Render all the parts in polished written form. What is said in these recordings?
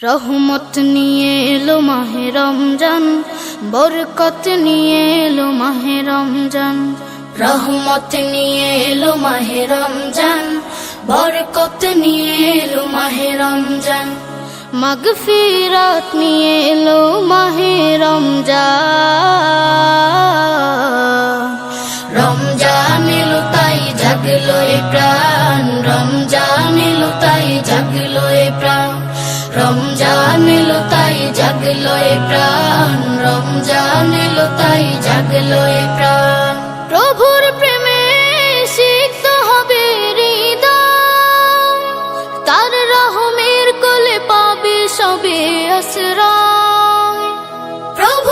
রহমত নিয়ে এলো মাহে রমজান, বরকত নিয়ে এলো মাহে রমজান। রহমত নিয়ে এলো মাহে রমজান, বরকত নিয়ে এলো মাহে রমজান। মাগফিরাত নিয়ে এলো মাহে রমজান। রমজান এলো তাই জাগলো এ প্রাণ, রমজান এলো তাই জাগলো এ প্রাণ। রমজান এলো তাই জাগলো এ প্রাণ, রমজান এলো তাই জাগলো এ প্রাণ। প্রভুর প্রেমে সিক্ত হবে হৃদয়, তার রহমের কোলে পাবে সবে আশ্রয়। প্রভু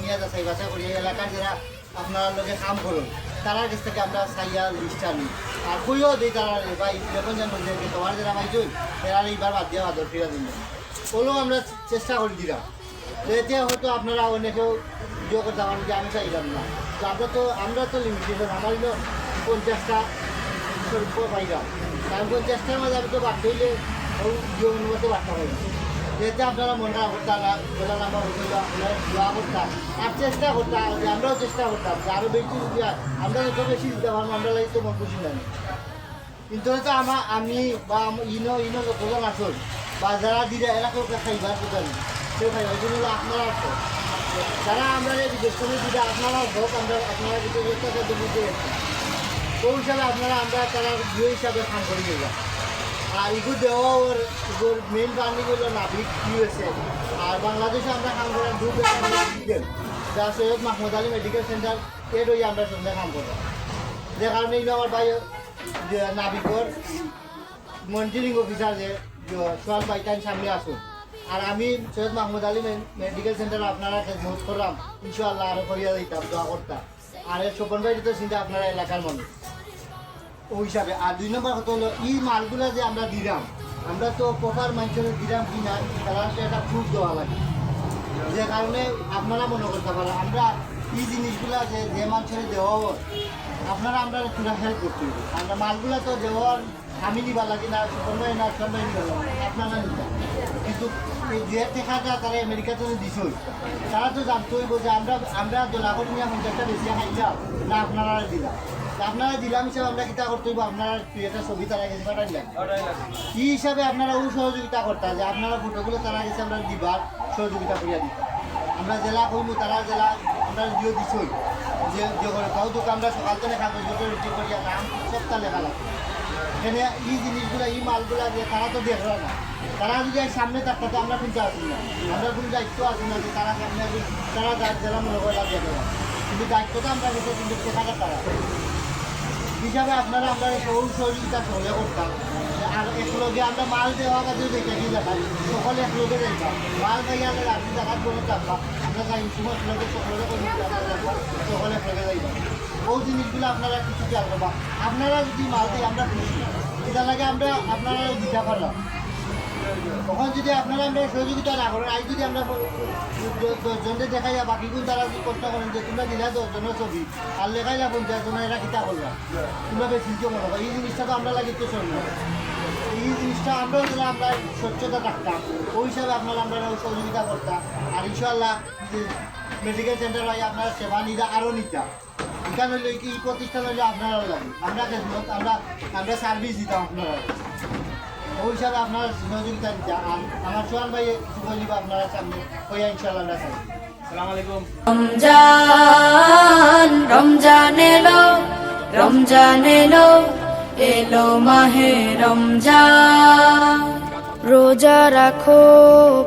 এলাকার যারা আপনার লোকে কাম করুন তারার কাছ থেকে আমরা সাইয়া লিস্টটা নিই আর কইও দিই তারা ভাই যখন জানবো যে তোমার যারা ভাই জুই তারা এইবার বাদ দেওয়া বাদর ফিরা দিন বলেও আমরা চেষ্টা করে দিলাম। এতে হয়তো আপনারা অনেকেও ভিডিও করতে পারেন যে আমি চাইলাম না, তো আমরা তো লিমিটেশন আমার হলো 50টা পাইলাম, কারণ 50টার মাঝে আমি তো বাড়তে হইলে ভিডিও অনুমতি বাড়তে পারি। যেতে আপনারা মনে করতাম না বলে আমরা আপনারা দোয়া করতাম আর চেষ্টা করতাম, আমরাও চেষ্টা করতাম যে আরও বেশি আমরা যত বেশি দিতে পারবো আমরা লাগে তো মন খুশি জানি। কিন্তু হয়তো আমি বা ইনো যতজন আসল বা যারা দিলে এরা কেউ খাইবার কোথাও কেউ খাইবার এই জন্য আপনারা আসো যারা আমরা বিদেশ করে দিলে আপনারা হোক আমরা আপনারা কিন্তু বুঝতে ওই হিসাবে আমরা তারা বিয়ে হিসাবে কাম করে নিলাম। আর এগুলো দেওয়ার এগুলোর মেইন বার্নিগুলো নাবিক ইউএসএ আর বাংলাদেশে আমরা কাম করার মেডিকেল যা সৈয়দ মাহমুদ আলী মেডিকেল সেন্টার এর ওই আমরা সন্ধ্যা কাম করলাম। যে কারণে এগুলো আমার ভাই যে নাবিকর মনিটরিং অফিসার যে সোয়াল বাইটান সামনে আসুন আর আমি সৈয়দ মাহমুদ আলী মেডিকেল সেন্টারে আপনারা খেদমত করলাম, ইনশাআল্লাহ আরও করিয়া দিতাম দোয়া করতাম। আর এর স্বপন ভাই তো চিন্তা আপনারা এলাকার মানুষ ওই হিসাবে। আর 2 নম্বর কথা হলো এই মালগুলো যে আমরা দিলাম আমরা তো প্রপার মানুষের দিলাম কি না তারা একটা প্রুফ দেওয়া লাগে, যে কারণে আপনারা মনে করতে পারেন আমরা এই জিনিসগুলা যে মানুষের দেওয়া আপনারা আমরা পুরা হেল্প করতে হবে। আমরা মালগুলা তো দেওয়ার আমি নিবা লাগে না সবাই না সবাই নিবা লাগে আপনারা নিবা, কিন্তু এই যে টেকাটা তারা আমেরিকাতে দিছই তারা তো জানতে হইব যে আমরা জলাকট নিয়ে 50টা বেশি খাইলাম না আপনারা দিলাম, আপনারা দিলাম হিসাবে আমরা কিতা করতে হইব আপনারা একটা ছবি তারা গেছে পাঠাইলেন কি হিসাবে আপনারা ও সহযোগিতা করতাম যে আপনারা ফটোগুলো তারা গেছে আমরা দিবার সহযোগিতা করিয়া দিতাম। আমরা জেলা করবো তারা জেলা আমরা দিও দিছই যে করে তাও তো আমরা সকাল থেকে কাগজ রুটি করিয়া নাম সপ্তাহ লেখা লাগে এখানে এই জিনিসগুলো এই মালগুলা যে তারা তো দেখলো না, তারা যদি সামনে থাকতো তো আমরা কিন্তু আসি না, আমরা কোনো দায়িত্ব আসি না যে তারা সামনে তারা জেলা মনে করে দেখে না, কিন্তু দায়িত্বটা আমরা কিন্তু শেখাটা তারা হিসাবে আপনারা আমরা সহযোগিতা সহলে করতাম। আর একলগে আমরা মাল দেওয়া কাজে দেখে কি দেখাই সকলে একলগে যাইতাম মাল খাই আগে রাত্রি দেখার কোনো চাপা আমরা যাই সময় সকলে সকলে একলগে যাইতাম। ওই জিনিসগুলো আপনারা কিছু খেয়াল করবা, আপনারা যদি মাল দিই আমরা খুশি এটা লাগে আমরা আপনারা দিতে পারলাম। তখন যদি আপনারা আমরা সহযোগিতা না করেন আজ যদি আমরা 10জনকে দেখাই বাকিগুলো তারা যদি কষ্ট করেন যে তোমরা দিলা 10জনের ছবি আর লেখাই যা 50জনের এরা কিতা করলাম তোমরা বেশি মনে করো এই জিনিসটা তো আমরা লাগে তো শোন এই জিনিসটা আমরাও যদি আমরা স্বচ্ছতা রাখতাম ওই হিসাবে আপনারা আমরা সহযোগিতা করতাম। আর ইনশাআল্লাহ মেডিকেল সেন্টার হয় আপনারা সেবা নিতে আরও নিতাম, এখানে হইলে কি প্রতিষ্ঠান হইলে আপনারাও লাগে আমরা খেদমত আমরা সার্ভিস দিতাম আপনারা ওই হিসাবে আপনারা সহযোগিতা দিতে। আর আমার সোহান ভাই বলিব আপনারা সামনে হইয়া ইনশাআল্লাহ আমরা চাই। আসসালামু আলাইকুম। রমজান রমজান এলো, রমজান এলো, এলো মাহে রমজান। রোজা রাখো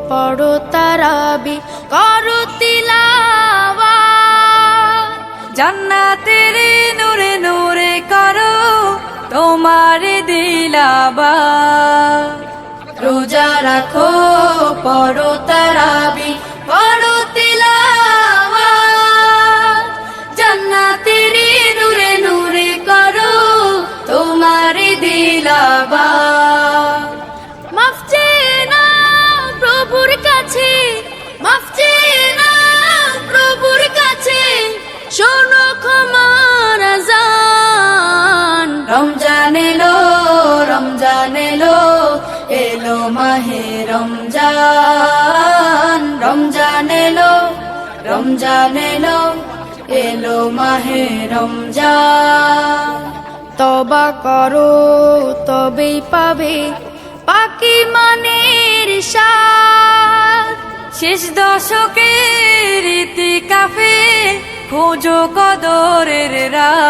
পড়ো তারাবি করো তিলাওয়াত, জান্নাতের নূরে নূরে করো তোমার দিলাবাত। রোজা রাখো পড়ো তারাবি করো তিলাওয়াত, জান্নাতের নূরে নূরে করো তোমার দিলাবাত। মাফ চেয়ে নাও প্রভুর কাছে, মাফ চেয়ে নাও প্রভুর কাছে, শোনো ক্ষমার আযান। রমজান এলো, রমজান এলো, এলো মাহে রমজান। রমজান এলো এলো মাহে রমজান তবা করো তবেই পাবে পাকি মানের স্বাদ শেষ দশকের ইতিকাফে খোঁজো কদরের রাত